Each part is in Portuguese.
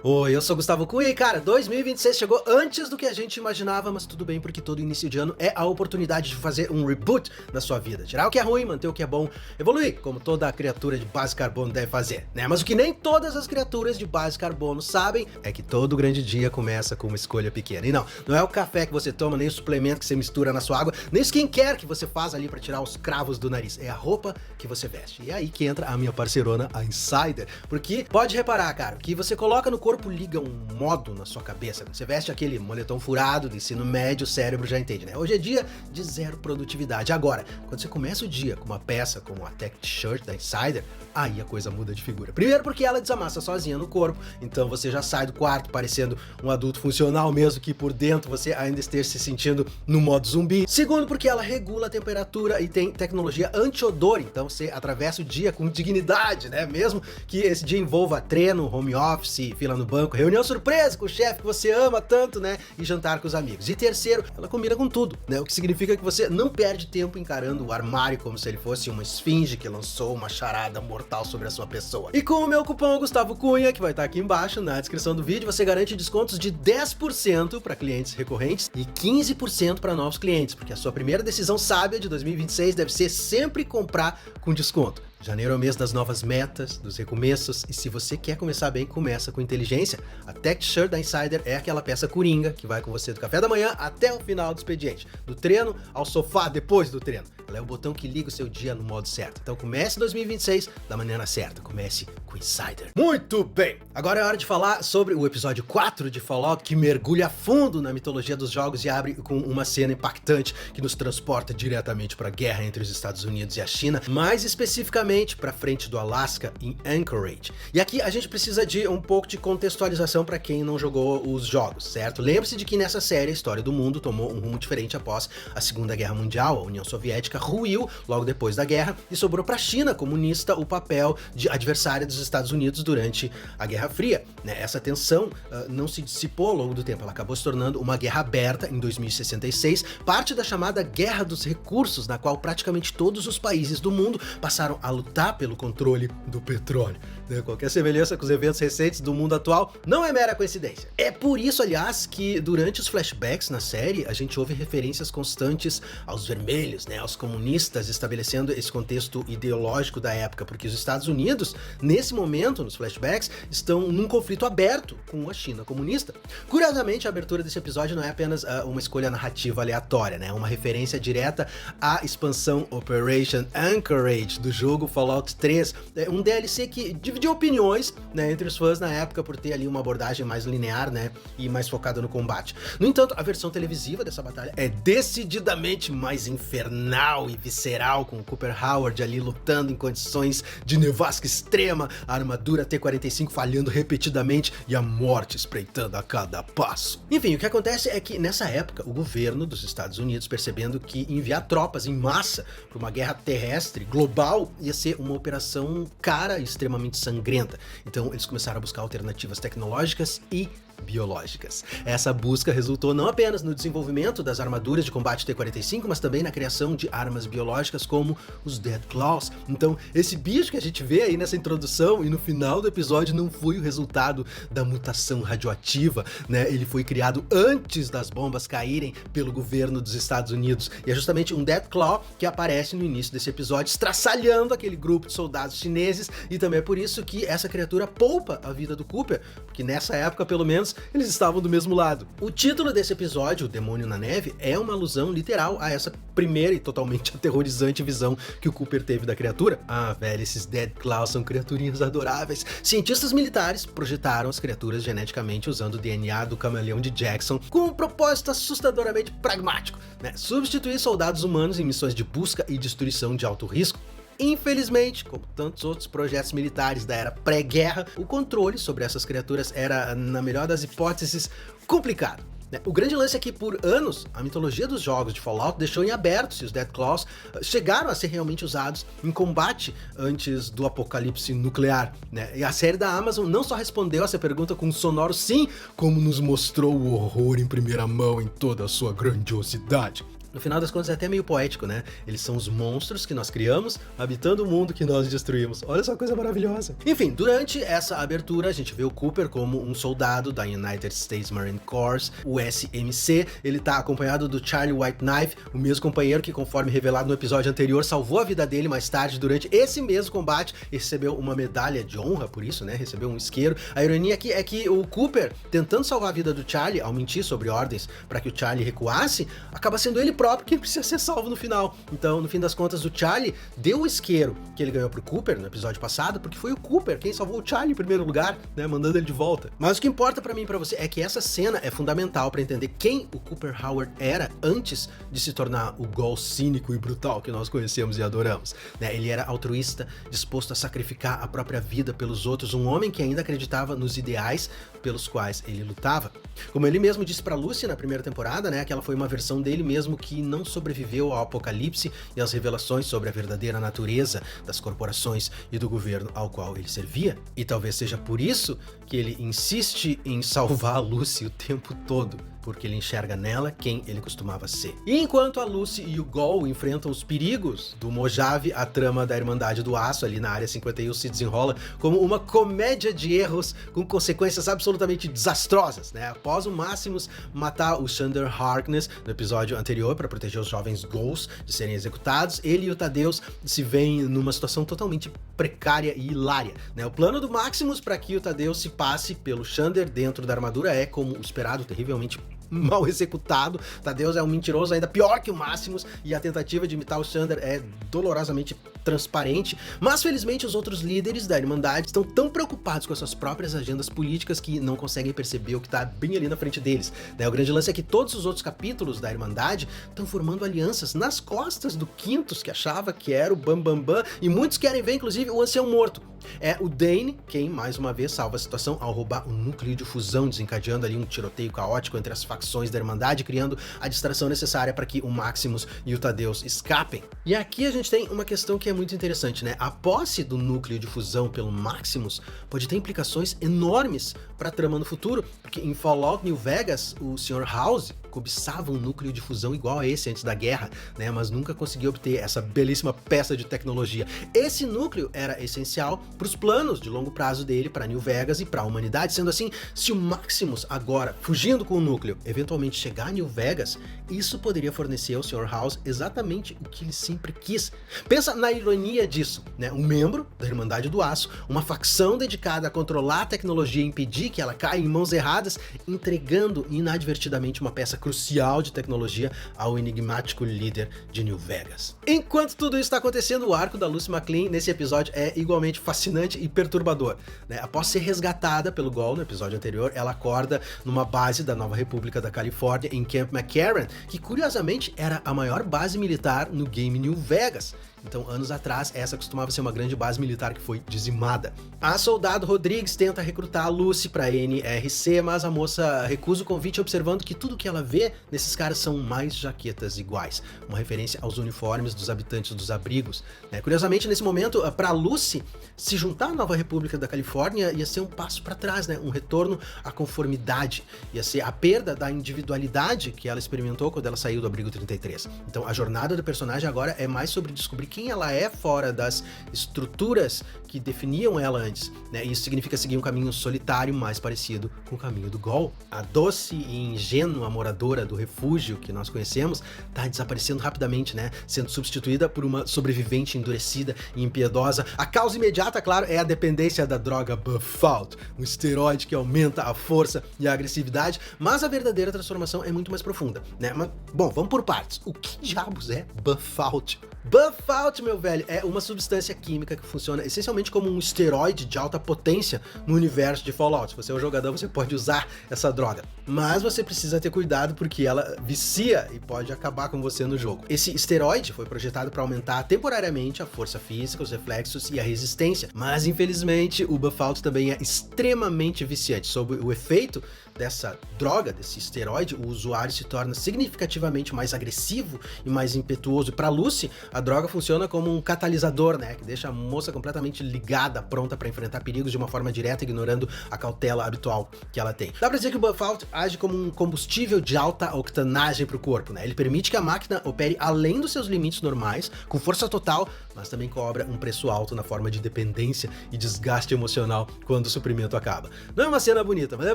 Oi, eu sou Gustavo Cunha e cara, 2026 chegou antes do que a gente imaginava, mas tudo bem porque todo início de ano é a oportunidade de fazer um reboot na sua vida. Tirar o que é ruim, manter o que é bom, evoluir, como toda criatura de base carbono deve fazer, né? Mas o que nem todas as criaturas de base carbono sabem é que todo grande dia começa com uma escolha pequena. E não é o café que você toma, nem o suplemento que você mistura na sua água, nem o skincare que você faz ali pra tirar os cravos do nariz, é a roupa que você veste. E é aí que entra a minha parceirona, a Insider, porque pode reparar, cara, que você coloca no corpo liga um modo na sua cabeça. Você veste aquele moletom furado do ensino médio, o cérebro já entende, né? Hoje é dia de zero produtividade. Agora, quando você começa o dia com uma peça como a Tech T-shirt da Insider, aí a coisa muda de figura. Primeiro porque ela desamassa sozinha no corpo, então você já sai do quarto parecendo um adulto funcional, mesmo que por dentro você ainda esteja se sentindo no modo zumbi. Segundo porque ela regula a temperatura e tem tecnologia anti-odor, então você atravessa o dia com dignidade, né? Mesmo que esse dia envolva treino, home office, fila no banco, reunião surpresa com o chefe que você ama tanto, né? E jantar com os amigos. E terceiro, ela combina com tudo, né? O que significa que você não perde tempo encarando o armário como se ele fosse uma esfinge que lançou uma charada mortal sobre a sua pessoa. E com o meu cupom Gustavo Cunha, que vai estar aqui embaixo na descrição do vídeo, você garante descontos de 10% para clientes recorrentes e 15% para novos clientes, porque a sua primeira decisão sábia de 2026 deve ser sempre comprar com desconto. Janeiro é o mês das novas metas, dos recomeços, e se você quer começar bem, começa com inteligência. A Tech T-shirt da Insider é aquela peça coringa que vai com você do café da manhã até o final do expediente, do treino ao sofá depois do treino. Ela é o botão que liga o seu dia no modo certo. Então comece 2026 da maneira certa, comece com Insider. Muito bem! Agora é hora de falar sobre o episódio 4 de Fallout, que mergulha a fundo na mitologia dos jogos e abre com uma cena impactante que nos transporta diretamente para a guerra entre os Estados Unidos e a China, mais especificamente para frente do Alasca, em Anchorage. E aqui a gente precisa de um pouco de contextualização para quem não jogou os jogos, certo? Lembre-se de que nessa série a história do mundo tomou um rumo diferente após a Segunda Guerra Mundial. A União Soviética ruiu logo depois da guerra e sobrou para a China comunista o papel de adversária dos Estados Unidos durante a Guerra Fria, né? Essa tensão não se dissipou ao longo do tempo, ela acabou se tornando uma guerra aberta em 2066, parte da chamada Guerra dos Recursos, na qual praticamente todos os países do mundo passaram a lutar pelo controle do petróleo, né? Qualquer semelhança com os eventos recentes do mundo atual não é mera coincidência. É por isso, aliás, que durante os flashbacks na série, a gente ouve referências constantes aos vermelhos, né, aos comunistas, estabelecendo esse contexto ideológico da época, porque os Estados Unidos, nesse momento, nos flashbacks, estão num conflito aberto com a China comunista. Curiosamente, a abertura desse episódio não é apenas uma escolha narrativa aleatória, né, é uma referência direta à expansão Operation Anchorage do jogo Fallout 3, um DLC que dividiu opiniões, né, entre os fãs na época por ter ali uma abordagem mais linear, né, e mais focada no combate. No entanto, a versão televisiva dessa batalha é decididamente mais infernal e visceral, com o Cooper Howard ali lutando em condições de nevasca extrema, a armadura T-45 falhando repetidamente e a morte espreitando a cada passo. Enfim, o que acontece é que nessa época o governo dos Estados Unidos, percebendo que enviar tropas em massa para uma guerra terrestre global ia ser uma operação cara e extremamente sangrenta. Então eles começaram a buscar alternativas tecnológicas e biológicas. Essa busca resultou não apenas no desenvolvimento das armaduras de combate T-45, mas também na criação de armas biológicas como os Dead Claws. Então, esse bicho que a gente vê aí nessa introdução e no final do episódio não foi o resultado da mutação radioativa, né? Ele foi criado antes das bombas caírem pelo governo dos Estados Unidos. E é justamente um Dead Claw que aparece no início desse episódio, estraçalhando aquele grupo de soldados chineses, e também é por isso que essa criatura poupa a vida do Cooper, porque nessa época, pelo menos, eles estavam do mesmo lado. O título desse episódio, O Demônio na Neve, é uma alusão literal a essa primeira e totalmente aterrorizante visão que o Cooper teve da criatura. Ah, velho, esses Dead Claws são criaturinhas adoráveis. Cientistas militares projetaram as criaturas geneticamente usando o DNA do camaleão de Jackson com um propósito assustadoramente pragmático, né? Substituir soldados humanos em missões de busca e destruição de alto risco. Infelizmente, como tantos outros projetos militares da era pré-guerra, o controle sobre essas criaturas era, na melhor das hipóteses, complicado. O grande lance é que, por anos, a mitologia dos jogos de Fallout deixou em aberto se os Dead Claws chegaram a ser realmente usados em combate antes do apocalipse nuclear, né? E a série da Amazon não só respondeu essa pergunta com um sonoro sim, como nos mostrou o horror em primeira mão em toda a sua grandiosidade. No final das contas é até meio poético, né? Eles são os monstros que nós criamos, habitando o mundo que nós destruímos. Olha só que coisa maravilhosa. Enfim, durante essa abertura, a gente vê o Cooper como um soldado da United States Marine Corps, o SMC. Ele tá acompanhado do Charlie Whiteknife, o mesmo companheiro que, conforme revelado no episódio anterior, salvou a vida dele mais tarde, durante esse mesmo combate, e recebeu uma medalha de honra por isso, né? Recebeu um isqueiro. A ironia aqui é que o Cooper, tentando salvar a vida do Charlie, ao mentir sobre ordens para que o Charlie recuasse, acaba sendo ele próprio quem precisa ser salvo no final. Então, no fim das contas, o Charlie deu o isqueiro que ele ganhou pro Cooper no episódio passado, porque foi o Cooper quem salvou o Charlie em primeiro lugar, né, mandando ele de volta. Mas o que importa pra mim e pra você é que essa cena é fundamental pra entender quem o Cooper Howard era antes de se tornar o Gol cínico e brutal que nós conhecemos e adoramos, né? Ele era altruísta, disposto a sacrificar a própria vida pelos outros, um homem que ainda acreditava nos ideais pelos quais ele lutava. Como ele mesmo disse pra Lucy na primeira temporada, né, aquela foi uma versão dele mesmo que não sobreviveu ao apocalipse e às revelações sobre a verdadeira natureza das corporações e do governo ao qual ele servia. E talvez seja por isso que ele insiste em salvar a Lucy o tempo todo, porque ele enxerga nela quem ele costumava ser. E enquanto a Lucy e o Gol enfrentam os perigos do Mojave, a trama da Irmandade do Aço ali na Área 51 se desenrola como uma comédia de erros com consequências absolutamente desastrosas, né? Após o Maximus matar o Xander Harkness no episódio anterior para proteger os jovens Gols de serem executados, ele e o Thaddeus se veem numa situação totalmente precária e hilária, né? O plano do Maximus para que o Thaddeus se passe pelo Xander dentro da armadura é, como esperado, terrivelmente mal executado. Thaddeus é um mentiroso ainda pior que o Maximus, e a tentativa de imitar o Xander é dolorosamente transparente, mas felizmente os outros líderes da Irmandade estão tão preocupados com as suas próprias agendas políticas que não conseguem perceber o que tá bem ali na frente deles, né? O grande lance é que todos os outros capítulos da Irmandade estão formando alianças nas costas do Quintus, que achava que era o Bambambam, e muitos querem ver inclusive o Ancião Morto. É o Dane quem, mais uma vez, salva a situação ao roubar o núcleo de fusão, desencadeando ali um tiroteio caótico entre as facções da Irmandade, criando a distração necessária para que o Maximus e o Thaddeus escapem. E aqui a gente tem uma questão que é muito interessante, né? A posse do núcleo de fusão pelo Maximus pode ter implicações enormes para a trama no futuro, porque em Fallout New Vegas, o Sr. House cobiçava um núcleo de fusão igual a esse antes da guerra, né? Mas nunca conseguiu obter essa belíssima peça de tecnologia. Esse núcleo era essencial para os planos de longo prazo dele para New Vegas e para a humanidade. Sendo assim, se o Maximus agora, fugindo com o núcleo, eventualmente chegar a New Vegas, isso poderia fornecer ao Sr. House exatamente o que ele sempre quis. Pensa na ironia disso, né? Um membro da Irmandade do Aço, uma facção dedicada a controlar a tecnologia e impedir que ela caia em mãos erradas, entregando inadvertidamente uma peça crucial de tecnologia ao enigmático líder de New Vegas. Enquanto tudo isso está acontecendo, o arco da Lucy McClain nesse episódio é igualmente fascinante e perturbador, né? Após ser resgatada pelo Gol no episódio anterior, ela acorda numa base da Nova República da Califórnia, em Camp McCarran, que curiosamente era a maior base militar no game New Vegas. Então, anos atrás, essa costumava ser uma grande base militar que foi dizimada. A soldado Rodrigues tenta recrutar a Lucy para NRC, mas a moça recusa o convite, observando que tudo que ela vê nesses caras são mais jaquetas iguais, uma referência aos uniformes dos habitantes dos abrigos, né? Curiosamente, nesse momento, para Lucy se juntar à Nova República da Califórnia ia ser um passo para trás, né? Um retorno à conformidade, ia ser a perda da individualidade que ela experimentou quando ela saiu do Abrigo 33. Então, a jornada do personagem agora é mais sobre descobrir quem ela é fora das estruturas que definiam ela antes, né? Isso significa seguir um caminho solitário mais parecido com o caminho do Gol. A doce e ingênua moradora do refúgio que nós conhecemos tá desaparecendo rapidamente, né? Sendo substituída por uma sobrevivente endurecida e impiedosa. A causa imediata, claro, é a dependência da droga Buffout, um esteroide que aumenta a força e a agressividade, mas a verdadeira transformação é muito mais profunda, né? Mas, bom, vamos por partes. O que diabos é Buffout? Buffout, meu velho, é uma substância química que funciona essencialmente como um esteroide de alta potência no universo de Fallout. Se você é um jogador, você pode usar essa droga, mas você precisa ter cuidado porque ela vicia e pode acabar com você no jogo. Esse esteroide foi projetado para aumentar temporariamente a força física, os reflexos e a resistência, mas infelizmente o Buffout também é extremamente viciante. Sob o efeito dessa droga, desse esteroide, o usuário se torna significativamente mais agressivo e mais impetuoso. Para Lucy, a droga funciona como um catalisador, né, que deixa a moça completamente ligada, pronta pra enfrentar perigos de uma forma direta, ignorando a cautela habitual que ela tem. Dá pra dizer que o Buffout age como um combustível de alta octanagem pro corpo, né? Ele permite que a máquina opere além dos seus limites normais, com força total, mas também cobra um preço alto na forma de dependência e desgaste emocional quando o suprimento acaba. Não é uma cena bonita, mas eu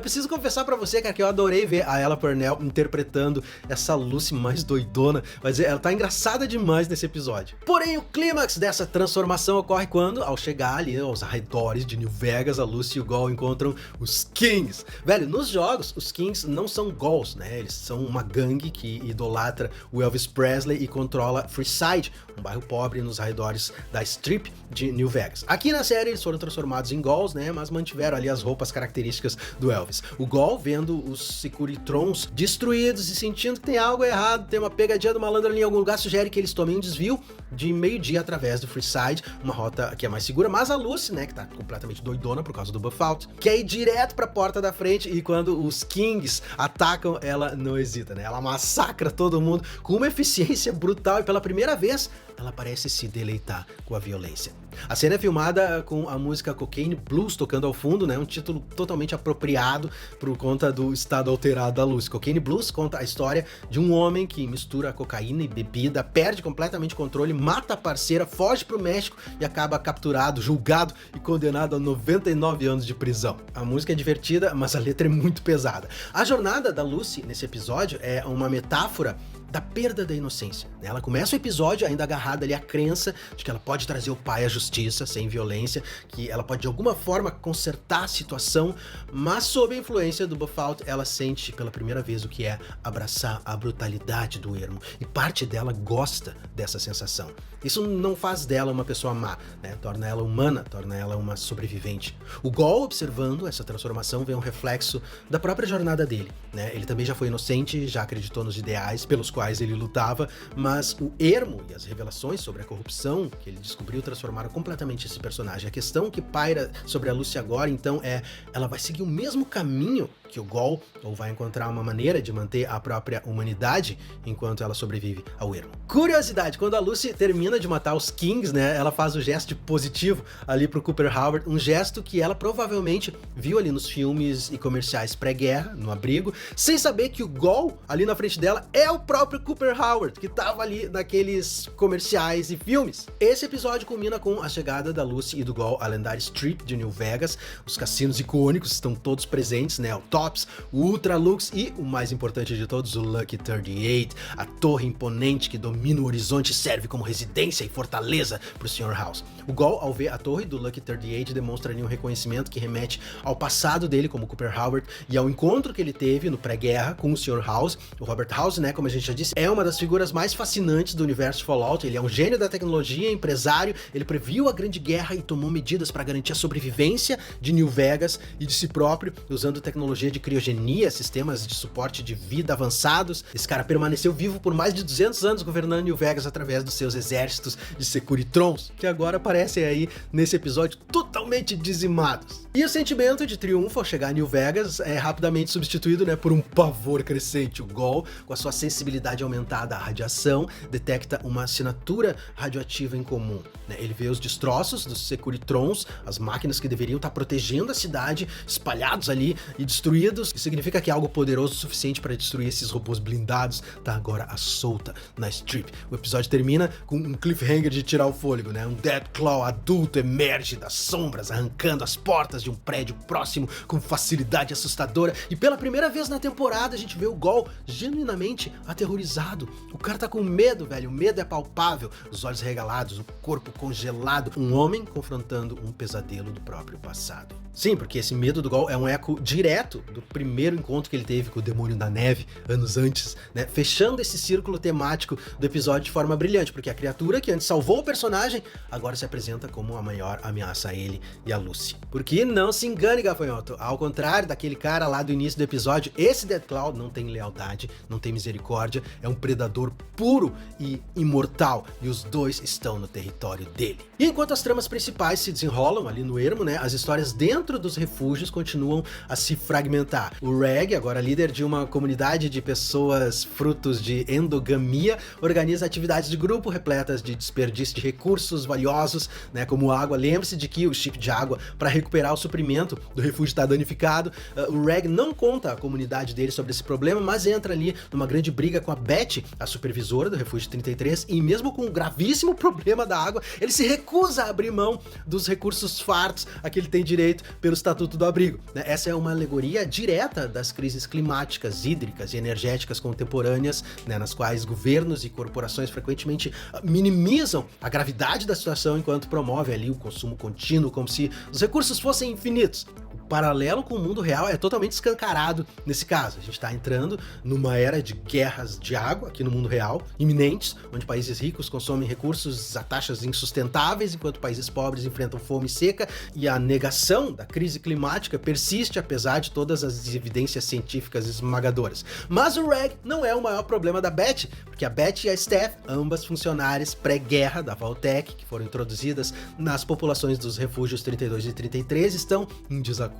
preciso confessar pra você, cara, que eu adorei ver a Ella Purnell interpretando essa Lucy mais doidona, mas ela tá engraçada demais nesse episódio. Porém, o clímax dessa transformação ocorre quando, ao chegar ali aos arredores de New Vegas, a Lucy e o Gol encontram os Kings. Velho, nos jogos, os Kings não são Gols, né? Eles são uma gangue que idolatra o Elvis Presley e controla Freeside, um bairro pobre nos arredores da Strip de New Vegas. Aqui na série eles foram transformados em Gols, né? Mas mantiveram ali as roupas características do Elvis. O Gol, vendo os Securitrons destruídos e sentindo que tem algo errado, tem uma pegadinha do malandro ali em algum lugar, sugere que eles tomem um desvio de meio-dia através do Freeside, uma rota que é mais segura, mas a Lucy, né, que tá completamente doidona por causa do Buffout, quer ir direto pra porta da frente, e quando os Kings atacam, ela não hesita, né? Ela massacra todo mundo com uma eficiência brutal, e pela primeira vez ela parece se deleitar com a violência. A cena é filmada com a música Cocaine Blues tocando ao fundo, né? Um título totalmente apropriado por conta do estado alterado da Lucy. Cocaine Blues conta a história de um homem que mistura cocaína e bebida, perde completamente o controle, mata a parceira, foge pro México e acaba capturado, julgado e condenado a 99 anos de prisão. A música é divertida, mas a letra é muito pesada. A jornada da Lucy nesse episódio é uma metáfora da perda da inocência. Ela começa o episódio ainda agarrada ali à crença de que ela pode trazer o pai à justiça sem violência, que ela pode de alguma forma consertar a situação, mas sob a influência do Buffout, ela sente pela primeira vez o que é abraçar a brutalidade do ermo, e parte dela gosta dessa sensação. Isso não faz dela uma pessoa má, né? Torna ela humana, torna ela uma sobrevivente. O Gol, observando essa transformação, vê um reflexo da própria jornada dele, né? Ele também já foi inocente, já acreditou nos ideais pelos quais ele lutava, mas o ermo e as revelações sobre a corrupção que ele descobriu transformaram completamente esse personagem. A questão que paira sobre a Lucy agora, então, é: ela vai seguir o mesmo caminho que o Gol, ou vai encontrar uma maneira de manter a própria humanidade enquanto ela sobrevive ao ermo? Curiosidade, quando a Lucy termina de matar os Kings, né, ela faz o gesto de positivo ali pro Cooper Howard, um gesto que ela provavelmente viu ali nos filmes e comerciais pré-guerra, no abrigo, sem saber que o Gol ali na frente dela é o próprio Cooper Howard, que tava ali naqueles comerciais e filmes. Esse episódio culmina com a chegada da Lucy e do Gol à lendária Strip de New Vegas. Os cassinos icônicos estão todos presentes, né, o Tops, o Ultra Lux e, o mais importante de todos, o Lucky 38, a torre imponente que domina o horizonte e serve como residência e fortaleza pro Sr. House. O Gol, ao ver a torre do Lucky 38, demonstra ali um reconhecimento que remete ao passado dele como Cooper Howard e ao encontro que ele teve no pré-guerra com o Sr. House. O Robert House, né, como a gente já disse, é uma das figuras mais fascinantes do universo Fallout. Ele é um gênio da tecnologia, empresário, ele previu a Grande Guerra e tomou medidas para garantir a sobrevivência de New Vegas e de si próprio, usando tecnologia de criogenia, sistemas de suporte de vida avançados. Esse cara permaneceu vivo por mais de 200 anos governando New Vegas através dos seus exércitos de Securitrons, que agora aparecem aí nesse episódio totalmente dizimados. E o sentimento de triunfo ao chegar a New Vegas é rapidamente substituído, né, por um pavor crescente. O Gol, com a sua sensibilidade aumentada à radiação, detecta uma assinatura radioativa em comum, né? Ele vê os destroços dos Securitrons, as máquinas que deveriam estar protegendo a cidade, espalhados ali e destruídos, que significa que algo poderoso o suficiente para destruir esses robôs blindados tá agora à solta na Strip. O episódio termina com um cliffhanger de tirar o fôlego, né? Um Deathclaw adulto emerge das sombras, arrancando as portas de um prédio próximo com facilidade assustadora, e pela primeira vez na temporada a gente vê o Gol genuinamente aterrorizado. O cara tá com medo, velho, o medo é palpável, os olhos regalados, o corpo congelado, um homem confrontando um pesadelo do próprio passado. Sim, porque esse medo do Gol é um eco direto do primeiro encontro que ele teve com o Demônio da Neve, anos antes, né? Fechando esse círculo temático do episódio de forma brilhante, porque a criatura que antes salvou o personagem, agora se apresenta como a maior ameaça a ele e a Lucy. Porque não se engane, gafanhoto, ao contrário daquele cara lá do início do episódio, esse Deathclaw não tem lealdade, não tem misericórdia, é um predador puro e imortal, e os dois estão no território dele. E enquanto as tramas principais se desenrolam ali no ermo, né, as histórias dentro dos refúgios continuam a se fragmentar fragmentar. O Reg, agora líder de uma comunidade de pessoas frutos de endogamia, organiza atividades de grupo repletas de desperdício de recursos valiosos, né, como água. Lembre-se de que o chip de água para recuperar o suprimento do refúgio está danificado. O Reg não conta à comunidade dele sobre esse problema, mas entra ali numa grande briga com a Beth, a supervisora do Refúgio 33, e mesmo com o gravíssimo problema da água, ele se recusa a abrir mão dos recursos fartos a que ele tem direito pelo Estatuto do Abrigo. Essa é uma alegoria direta das crises climáticas, hídricas e energéticas contemporâneas, né, nas quais governos e corporações frequentemente minimizam a gravidade da situação enquanto promovem ali o consumo contínuo, como se os recursos fossem infinitos. O paralelo com o mundo real é totalmente escancarado nesse caso. A gente está entrando numa era de guerras de água aqui no mundo real, iminentes, onde países ricos consomem recursos a taxas insustentáveis, enquanto países pobres enfrentam fome e seca, e a negação da crise climática persiste apesar de todas as evidências científicas esmagadoras. Mas o Reg não é o maior problema da Beth, porque a Beth e a Steph, ambas funcionárias pré-guerra da Vaultec, que foram introduzidas nas populações dos refúgios 32 e 33, estão em desacordo.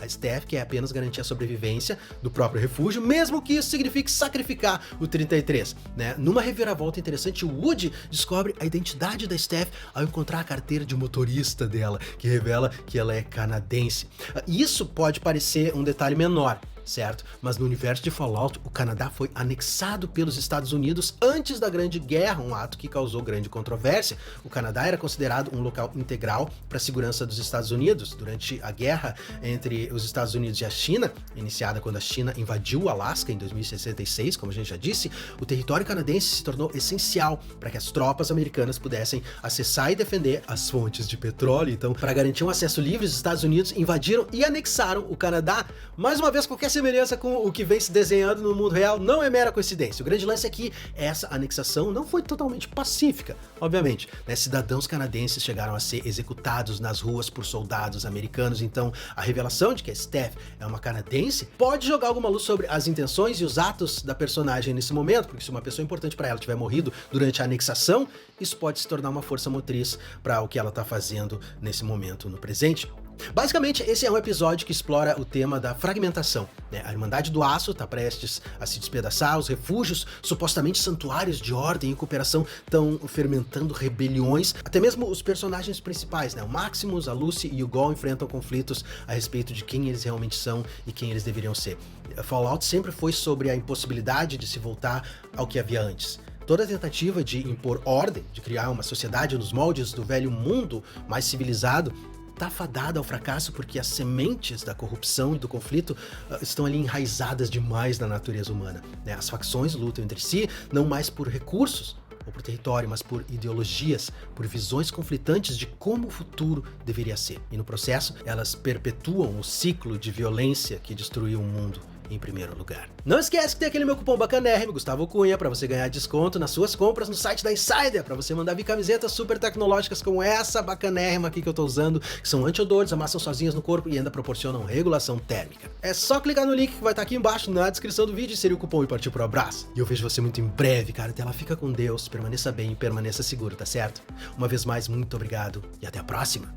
A Steph quer apenas garantir a sobrevivência do próprio refúgio, mesmo que isso signifique sacrificar o 33, né? Numa reviravolta interessante, o Woody descobre a identidade da Steph ao encontrar a carteira de motorista dela, que revela que ela é canadense. Isso pode parecer um detalhe menor, certo? Mas no universo de Fallout, o Canadá foi anexado pelos Estados Unidos antes da Grande Guerra, um ato que causou grande controvérsia. O Canadá era considerado um local integral para a segurança dos Estados Unidos. Durante a guerra entre os Estados Unidos e a China, iniciada quando a China invadiu o Alasca em 2066, como a gente já disse, o território canadense se tornou essencial para que as tropas americanas pudessem acessar e defender as fontes de petróleo. Então, para garantir um acesso livre, os Estados Unidos invadiram e anexaram o Canadá. Mais uma vez, qualquer semelhança com o que vem se desenhando no mundo real não é mera coincidência. O grande lance é que essa anexação não foi totalmente pacífica, obviamente, né? Cidadãos canadenses chegaram a ser executados nas ruas por soldados americanos, então a revelação de que a Steph é uma canadense pode jogar alguma luz sobre as intenções e os atos da personagem nesse momento, porque se uma pessoa importante para ela tiver morrido durante a anexação, isso pode se tornar uma força motriz para o que ela tá fazendo nesse momento no presente. Basicamente, esse é um episódio que explora o tema da fragmentação, né? A Irmandade do Aço está prestes a se despedaçar, os refúgios, supostamente santuários de ordem e cooperação, estão fermentando rebeliões, até mesmo os personagens principais, né? O Maximus, a Lucy e o Gol enfrentam conflitos a respeito de quem eles realmente são e quem eles deveriam ser. Fallout sempre foi sobre a impossibilidade de se voltar ao que havia antes. Toda tentativa de impor ordem, de criar uma sociedade nos moldes do velho mundo mais civilizado, está fadada ao fracasso porque as sementes da corrupção e do conflito estão ali enraizadas demais na natureza humana, né? As facções lutam entre si, não mais por recursos ou por território, mas por ideologias, por visões conflitantes de como o futuro deveria ser. E no processo, elas perpetuam o ciclo de violência que destruiu o mundo em primeiro lugar. Não esquece que tem aquele meu cupom bacanérrimo, Gustavo Cunha, para você ganhar desconto nas suas compras no site da Insider, para você mandar vir camisetas super tecnológicas como essa bacanérrima aqui que eu tô usando, que são anti-odores, amassam sozinhas no corpo e ainda proporcionam regulação térmica. É só clicar no link que vai estar aqui embaixo na descrição do vídeo, inserir o cupom e partir pro abraço. E eu vejo você muito em breve, cara. Até lá, fica com Deus, permaneça bem e permaneça seguro, tá certo? Uma vez mais, muito obrigado e até a próxima!